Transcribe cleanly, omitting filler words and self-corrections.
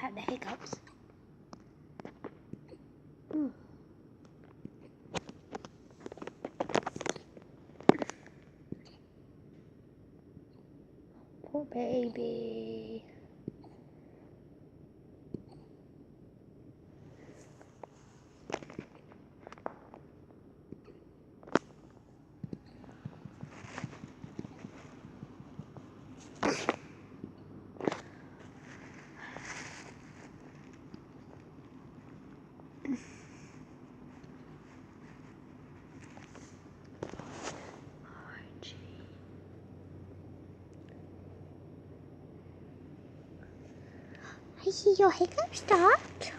have the hiccups. Mm. Poor baby. I see your hiccup stopped.